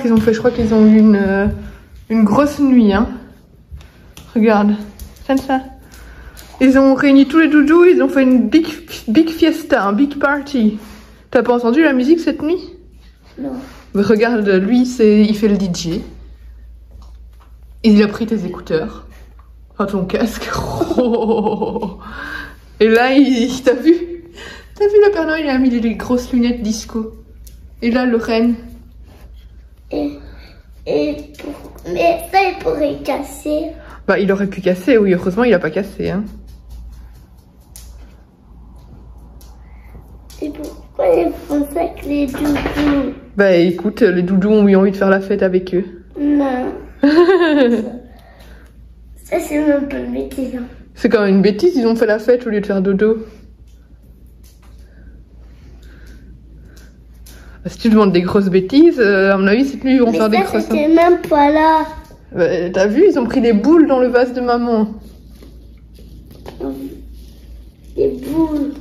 qu'ils ont fait. Je crois qu'ils ont eu une grosse nuit. Hein. Regarde, comme ça. Ils ont réuni tous les doudous, ils ont fait une big fiesta, un big party. T'as pas entendu la musique cette nuit? Non. Mais regarde, lui, il fait le DJ. Il a pris tes écouteurs. Enfin, ton casque. Oh. Et là, t'as vu? T'as vu le Père Noël, il a mis des grosses lunettes disco. Et là, le renne. Mais ça, il pourrait casser. Bah, il aurait pu casser, oui. Heureusement, il a pas cassé, hein. Et pourquoi ils font ça avec les doudous? Bah, écoute, les doudous ont eu envie de faire la fête avec eux. Non. Ça, c'est un peu une bêtise. Hein. C'est quand même une bêtise, ils ont fait la fête au lieu de faire dodo. Si tu demandes des grosses bêtises, à mon avis, cette nuit, ils vont faire des grosses. Mais ça, c'était même pas là. Bah, t'as vu, ils ont pris des boules dans le vase de maman. Des boules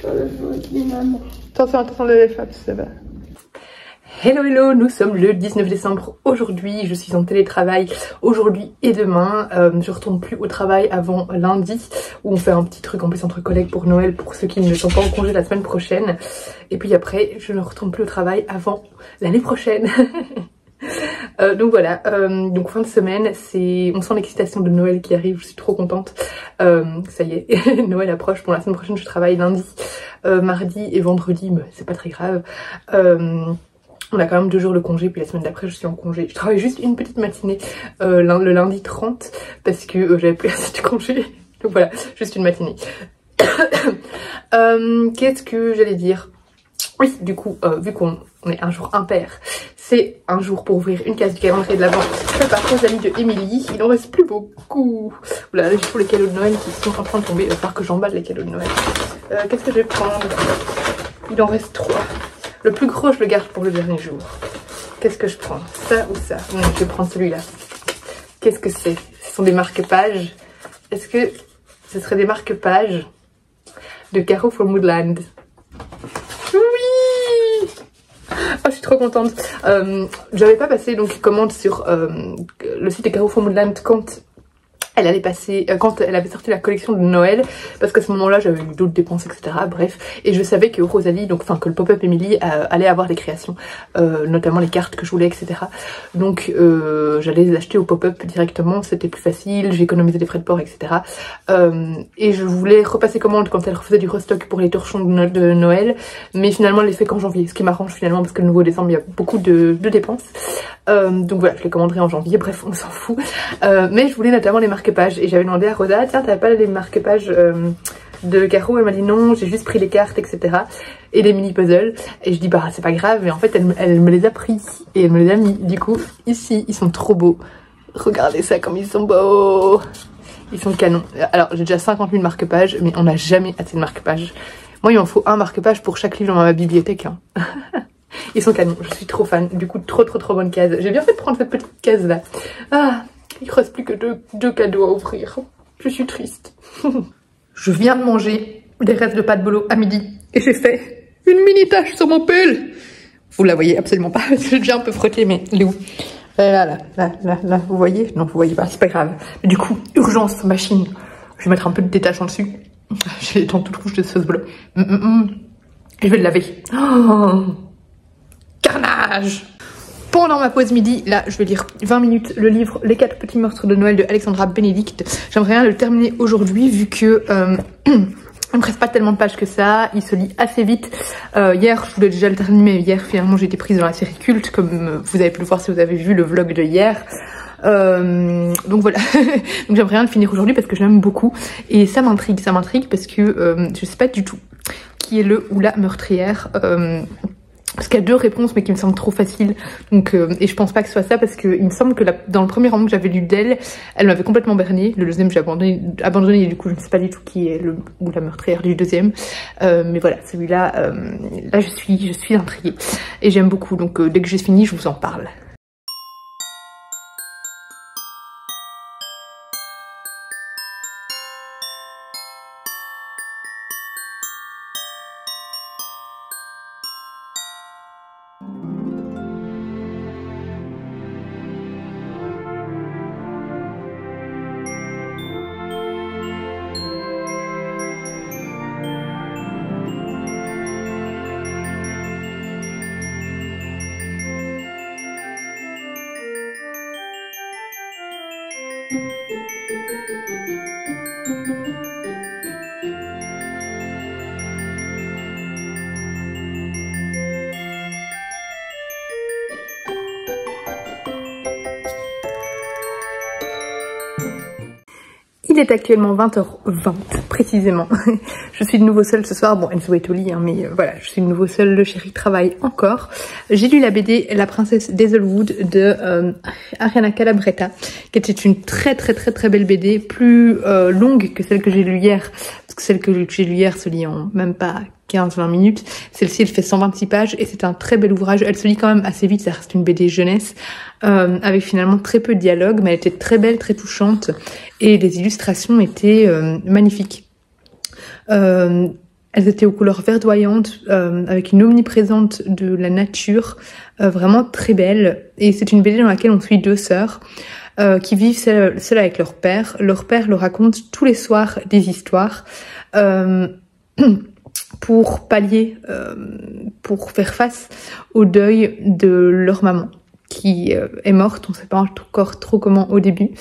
dans le vase de maman. Attention, l'éléphant, ça va. Hello hello, nous sommes le 19 décembre aujourd'hui, je suis en télétravail aujourd'hui et demain, je retourne plus au travail avant lundi où on fait un petit truc en plus entre collègues pour Noël pour ceux qui ne sont pas en congé la semaine prochaine et puis après je ne retourne plus au travail avant l'année prochaine. Donc voilà, donc fin de semaine, on sent l'excitation de Noël qui arrive, je suis trop contente. Ça y est, Noël approche, pour la semaine prochaine je travaille lundi, mardi et vendredi, mais c'est pas très grave. On a quand même 2 jours de congé, puis la semaine d'après je suis en congé. Je travaille juste une petite matinée le lundi 30 parce que j'avais plus assez de congé. Donc voilà, juste une matinée. Qu'est-ce que j'allais dire? Oui, du coup, vu qu'on est un jour impair, c'est un jour pour ouvrir une case du calendrier de l'Avent fait par Rosalie de Émilie. Il n'en reste plus beaucoup. Voilà, j'ai tous les cadeaux de Noël qui sont en train de tomber. Il va falloir que j'emballe les cadeaux de Noël. Qu'est-ce que je vais prendre? Il en reste 3. Le plus gros, je le garde pour le dernier jour. Qu'est-ce que je prends? Ça ou ça? Non, je vais prendre celui-là. Qu'est-ce que c'est? Ce sont des marque-pages. Est-ce que ce serait des marque-pages de Caro from Woodland? Oui! Oh, je suis trop contente. J'avais pas passé donc commande sur le site de Caro from Woodland quand elle allait passer, quand elle avait sorti la collection de Noël, parce qu'à ce moment-là j'avais eu d'autres dépenses, etc. Bref, et je savais que Rosalie, donc enfin que le pop-up Emily allait avoir des créations, notamment les cartes que je voulais, etc. Donc j'allais les acheter au pop-up directement, c'était plus facile, j'ai économisé des frais de port, etc. Et je voulais repasser commande quand elle refaisait du restock pour les torchons de Noël, mais finalement elle les fait qu'en janvier, ce qui m'arrange finalement parce que le nouveau décembre il y a beaucoup de dépenses. Donc voilà, je les commanderai en janvier, bref on s'en fout. Mais je voulais notamment les marque-pages et j'avais demandé à Rosa, tiens t'avais pas les marque-pages de Caro? Elle m'a dit non, j'ai juste pris les cartes, etc. et les mini puzzles. Et je dis bah c'est pas grave, et en fait elle me les a pris et elle me les a mis. Du coup ici ils sont trop beaux, regardez ça comme ils sont beaux, ils sont canons. Alors j'ai déjà 50 000 marque-pages mais on n'a jamais assez de marque-pages. Moi il m'en faut un marque-page pour chaque livre dans ma bibliothèque hein. Ils sont canons, je suis trop fan. Du coup, trop bonne case. J'ai bien fait de prendre cette petite case là. Ah, il ne reste plus que deux cadeaux à ouvrir. Je suis triste. Je viens de manger des restes de pâte bolo à midi et j'ai fait une mini tache sur mon pull. Vous la voyez absolument pas, j'ai déjà un peu frotté, mais elle est où? Là, vous voyez? Non, vous voyez pas, c'est pas grave. Mais du coup, urgence, machine. Je vais mettre un peu de détachant dessus. J'ai les dents toutes rouges de sauce bolo. Je vais le laver. Oh, carnage! Pendant ma pause midi, là je vais lire 20 minutes le livre Les 4 petits meurtres de Noël de Alexandra Benedict. J'aimerais bien le terminer aujourd'hui vu que il me reste pas tellement de pages que ça, il se lit assez vite. Hier je voulais déjà le terminer, mais hier finalement j'ai été prise dans la série culte comme vous avez pu le voir si vous avez vu le vlog de hier. Donc voilà, donc j'aimerais bien le finir aujourd'hui parce que je l'aime beaucoup et ça m'intrigue parce que je sais pas du tout qui est le ou la meurtrière. Parce qu'il y a 2 réponses mais qui me semblent trop faciles, donc et je pense pas que ce soit ça parce que il me semble que dans le premier roman que j'avais lu d'elle, elle m'avait complètement berné. Le deuxième j'ai abandonné et du coup je ne sais pas du tout qui est le ou la meurtrière du deuxième, mais voilà, celui-là, là je suis intriguée et j'aime beaucoup, donc dès que j'ai fini je vous en parle. Il est actuellement 20h20 précisément. Je suis de nouveau seule ce soir. Bon, Enzo est au lit, hein, mais voilà, je suis de nouveau seule. Le chéri travaille encore. J'ai lu la BD La princesse d'Hazelwood de Ariana Calabretta, qui était une très belle BD, plus longue que celle que j'ai lue hier, parce que celle que j'ai lue hier se lit en même pas 15-20 minutes. Celle-ci, elle fait 126 pages et c'est un très bel ouvrage. Elle se lit quand même assez vite, ça reste une BD jeunesse, avec finalement très peu de dialogue, mais elle était très belle, très touchante et les illustrations étaient magnifiques. Elles étaient aux couleurs verdoyantes, avec une omniprésence de la nature, vraiment très belle. Et c'est une BD dans laquelle on suit deux sœurs qui vivent seules avec leur père. Leur père leur raconte tous les soirs des histoires. Pour pallier, pour faire face au deuil de leur maman qui est morte, on ne sait pas encore trop comment au début.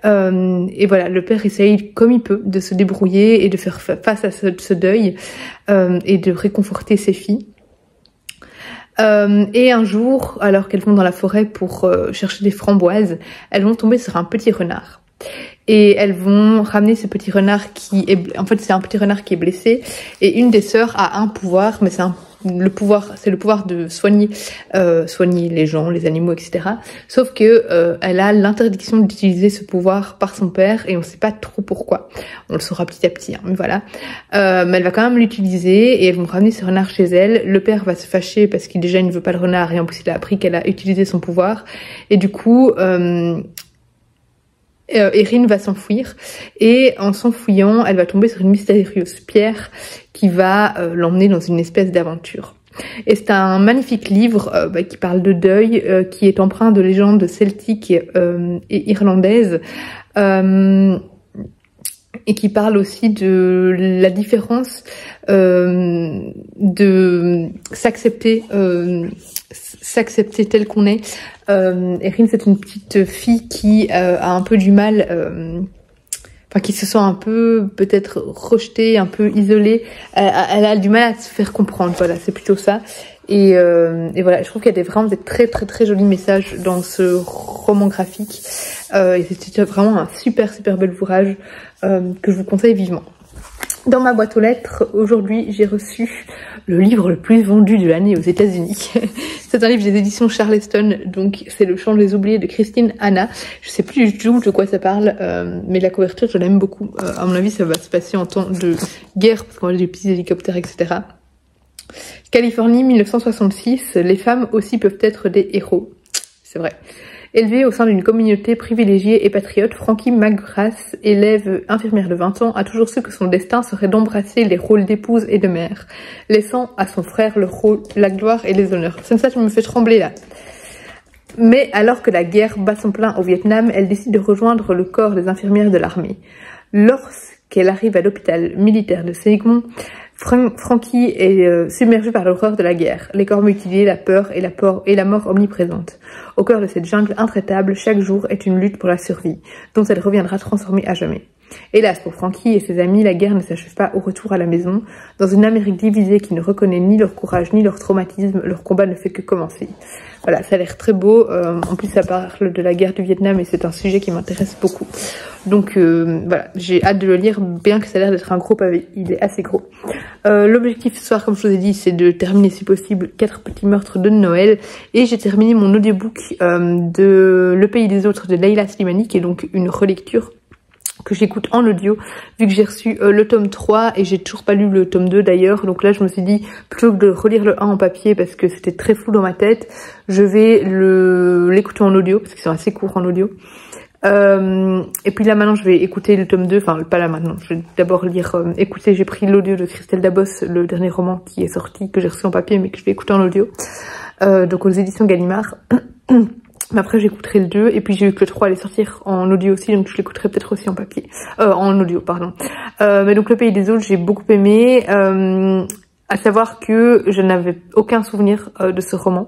Et voilà, le père essaye comme il peut de se débrouiller et de faire face à ce deuil et de réconforter ses filles. Et un jour, alors qu'elles vont dans la forêt pour chercher des framboises, elles vont tomber sur un petit renard. Et elles vont ramener ce petit renard qui est... En fait, c'est un petit renard qui est blessé. Et une des sœurs a un pouvoir, mais c'est le pouvoir de soigner les gens, les animaux, etc. Sauf que elle a l'interdiction d'utiliser ce pouvoir par son père et on sait pas trop pourquoi. On le saura petit à petit, hein, mais voilà. Mais elle va quand même l'utiliser et elles vont ramener ce renard chez elle. Le père va se fâcher parce qu'il déjà il ne veut pas le renard et en plus il a appris qu'elle a utilisé son pouvoir. Et du coup... Erin va s'enfuir et en s'enfuyant, elle va tomber sur une mystérieuse pierre qui va l'emmener dans une espèce d'aventure. Et c'est un magnifique livre qui parle de deuil, qui est empreint de légendes celtiques et irlandaises, et qui parle aussi de la différence de s'accepter tel qu'on est. Erin, c'est une petite fille qui a un peu du mal, enfin qui se sent un peu peut-être rejetée, un peu isolée. Elle a du mal à se faire comprendre. Voilà, c'est plutôt ça. Et voilà, je trouve qu'il y a vraiment des très jolis messages dans ce roman graphique. Et c'était vraiment un super bel ouvrage que je vous conseille vivement. Dans ma boîte aux lettres, aujourd'hui, j'ai reçu le livre le plus vendu de l'année aux États-Unis. C'est un livre des éditions Charleston, donc c'est Le Chant des Oubliés de Christine Hanna. Je sais plus du tout de quoi ça parle, mais la couverture, je l'aime beaucoup. À mon avis, ça va se passer en temps de guerre, parce qu'on a des petits hélicoptères, etc. Californie, 1966, les femmes aussi peuvent être des héros. C'est vrai. Élevée au sein d'une communauté privilégiée et patriote, Frankie McGrath, élève infirmière de 20 ans, a toujours su que son destin serait d'embrasser les rôles d'épouse et de mère, laissant à son frère le rôle, la gloire et les honneurs. C'est ça qui me fait trembler là. Mais alors que la guerre bat son plein au Vietnam, elle décide de rejoindre le corps des infirmières de l'armée. Lorsqu'elle arrive à l'hôpital militaire de Saigon, Frankie est submergée par l'horreur de la guerre, les corps mutilés, la peur et la mort omniprésente. Au cœur de cette jungle intraitable, chaque jour est une lutte pour la survie, dont elle reviendra transformée à jamais. Hélas pour Frankie et ses amis, la guerre ne s'achève pas au retour à la maison. Dans une Amérique divisée qui ne reconnaît ni leur courage ni leur traumatisme, leur combat ne fait que commencer. Voilà, ça a l'air très beau. En plus, ça parle de la guerre du Vietnam et c'est un sujet qui m'intéresse beaucoup. Donc voilà, j'ai hâte de le lire, bien que ça a l'air d'être un gros pavé. Il est assez gros. L'objectif ce soir, comme je vous ai dit, c'est de terminer si possible 4 petits meurtres de Noël. Et j'ai terminé mon audiobook de Le Pays des Autres de Leila Slimani, qui est donc une relecture que j'écoute en audio, vu que j'ai reçu le tome 3 et j'ai toujours pas lu le tome 2 d'ailleurs. Donc là, je me suis dit, plutôt que de relire le 1 en papier parce que c'était très flou dans ma tête, je vais l'écouter en audio, parce qu'ils sont assez courts en audio. Et puis là maintenant je vais écouter le tome 2, enfin pas là maintenant, je vais d'abord écouter, j'ai pris l'audio de Christelle Dabos, le dernier roman qui est sorti, que j'ai reçu en papier mais que je vais écouter en audio, donc aux éditions Gallimard. Mais après j'écouterai le 2 et puis j'ai vu que le 3 allait sortir en audio aussi, donc je l'écouterai peut-être aussi en papier, en audio pardon. Mais donc Le Pays des Autres j'ai beaucoup aimé, à savoir que je n'avais aucun souvenir de ce roman.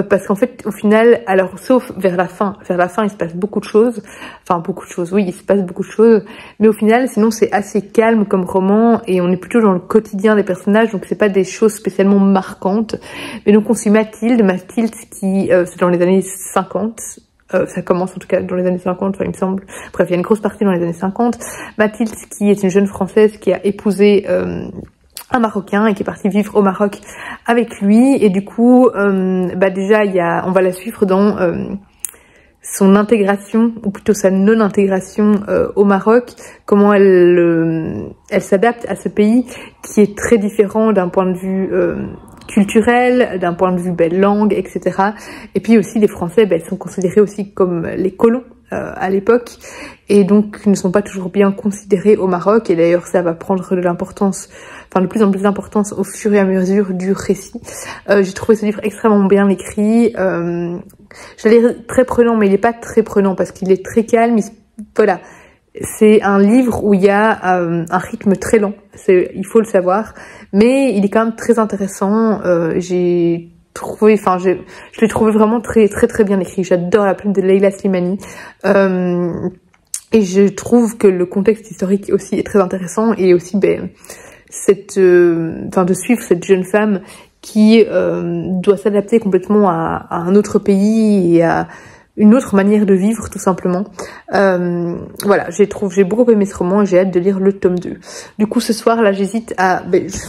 Parce qu'en fait, au final, alors sauf vers la fin il se passe beaucoup de choses, oui, il se passe beaucoup de choses, mais au final, sinon c'est assez calme comme roman et on est plutôt dans le quotidien des personnages, donc c'est pas des choses spécialement marquantes. Mais donc on suit Mathilde qui, c'est dans les années 50, ça commence en tout cas dans les années 50, enfin, il me semble. Bref, il y a une grosse partie dans les années 50. Mathilde, qui est une jeune Française qui a épousé un Marocain et qui est partie vivre au Maroc avec lui. Et du coup, déjà, on va la suivre dans son intégration, ou plutôt sa non-intégration au Maroc, comment elle s'adapte à ce pays qui est très différent d'un point de vue culturel, d'un point de vue langue, etc. Et puis aussi les Français, sont considérés aussi comme les colons à l'époque, et donc ne sont pas toujours bien considérés au Maroc. Et d'ailleurs ça va prendre de l'importance, enfin de plus en plus d'importance au fur et à mesure du récit. J'ai trouvé ce livre extrêmement bien écrit. J'allais dire très prenant, mais il n'est pas très prenant parce qu'il est très calme. Voilà. C'est un livre où il y a un rythme très lent, il faut le savoir, mais il est quand même très intéressant. Je l'ai trouvé vraiment très bien écrit. J'adore la plume de Leila Slimani. Et je trouve que le contexte historique aussi est très intéressant, et aussi de suivre cette jeune femme qui doit s'adapter complètement à un autre pays et à une autre manière de vivre, tout simplement. Voilà, j'ai beaucoup aimé ce roman et j'ai hâte de lire le tome 2. Du coup, ce soir, là, j'hésite à...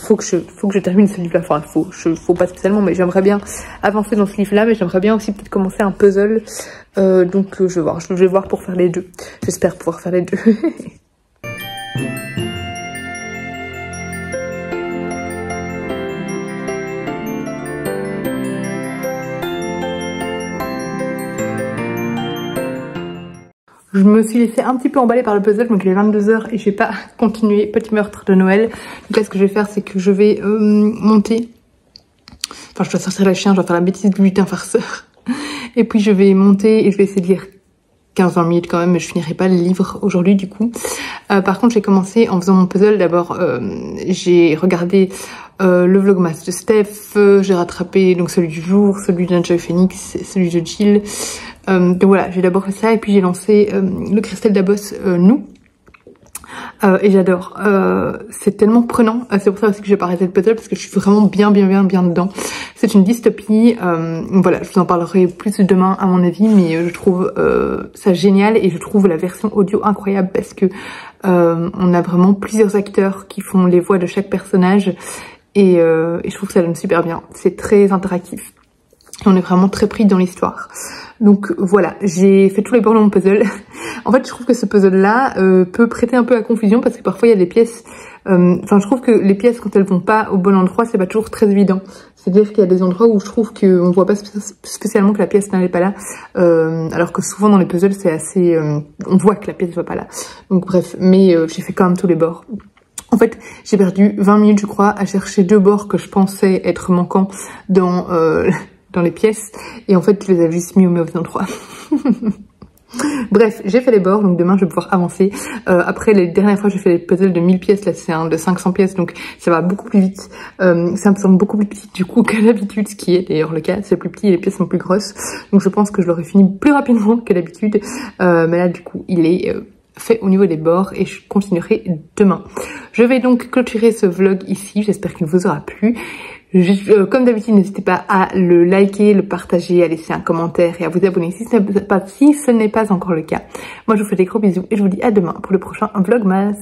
faut que je termine ce livre-là. Enfin, faut pas spécialement, mais j'aimerais bien avancer dans ce livre-là, mais j'aimerais bien aussi peut-être commencer un puzzle. Donc, je vais voir pour faire les deux. J'espère pouvoir faire les deux. Je me suis laissée un petit peu emballer par le puzzle, donc il est 22 h et je vais pas continuer Petit meurtre de Noël. Donc là, ce que je vais faire, c'est que je vais monter. Enfin, je dois sortir le chien, je dois faire la bêtise du lutin farceur. Et puis je vais monter et je vais essayer de lire 15-20 minutes quand même, mais je finirai pas le livre aujourd'hui du coup. Par contre, j'ai commencé en faisant mon puzzle. D'abord, j'ai regardé le vlogmas de Steph, j'ai rattrapé donc celui du jour, celui d'Enjoy Phoenix, celui de Jill. Donc voilà, j'ai d'abord fait ça et puis j'ai lancé le Christelle Dabos Nous. Et j'adore, c'est tellement prenant, c'est pour ça aussi que j'ai pas arrêté le puzzle parce que je suis vraiment bien dedans. C'est une dystopie, voilà, je vous en parlerai plus demain à mon avis, mais je trouve ça génial et je trouve la version audio incroyable parce que on a vraiment plusieurs acteurs qui font les voix de chaque personnage et je trouve que ça donne super bien, c'est très interactif. On est vraiment très pris dans l'histoire. Donc voilà, j'ai fait tous les bords de mon puzzle. En fait, je trouve que ce puzzle-là peut prêter un peu à confusion parce que parfois il y a des pièces... Enfin, je trouve que les pièces, quand elles vont pas au bon endroit, c'est pas toujours très évident. C'est-à-dire qu'il y a des endroits où je trouve qu'on voit pas spécialement que la pièce n'allait pas là. Alors que souvent dans les puzzles, c'est assez... on voit que la pièce ne va pas là. Donc bref, mais j'ai fait quand même tous les bords. En fait, j'ai perdu 20 minutes, je crois, à chercher 2 bords que je pensais être manquants dans les pièces, et en fait je les avais juste mis au mauvais endroit. Bref, j'ai fait les bords, donc demain je vais pouvoir avancer. Après, les dernières fois j'ai fait les puzzles de 1000 pièces, là c'est un de 500 pièces, donc ça va beaucoup plus vite. Ça me semble beaucoup plus petit du coup qu'à l'habitude, ce qui est d'ailleurs le cas, c'est plus petit et les pièces sont plus grosses. Donc je pense que je l'aurai fini plus rapidement que d'habitude. Mais là du coup il est... fait au niveau des bords et je continuerai demain. Je vais donc clôturer ce vlog ici, j'espère qu'il vous aura plu. Comme d'habitude, n'hésitez pas à le liker, le partager, à laisser un commentaire et à vous abonner si ce n'est pas encore le cas. Moi, je vous fais des gros bisous et je vous dis à demain pour le prochain Vlogmas.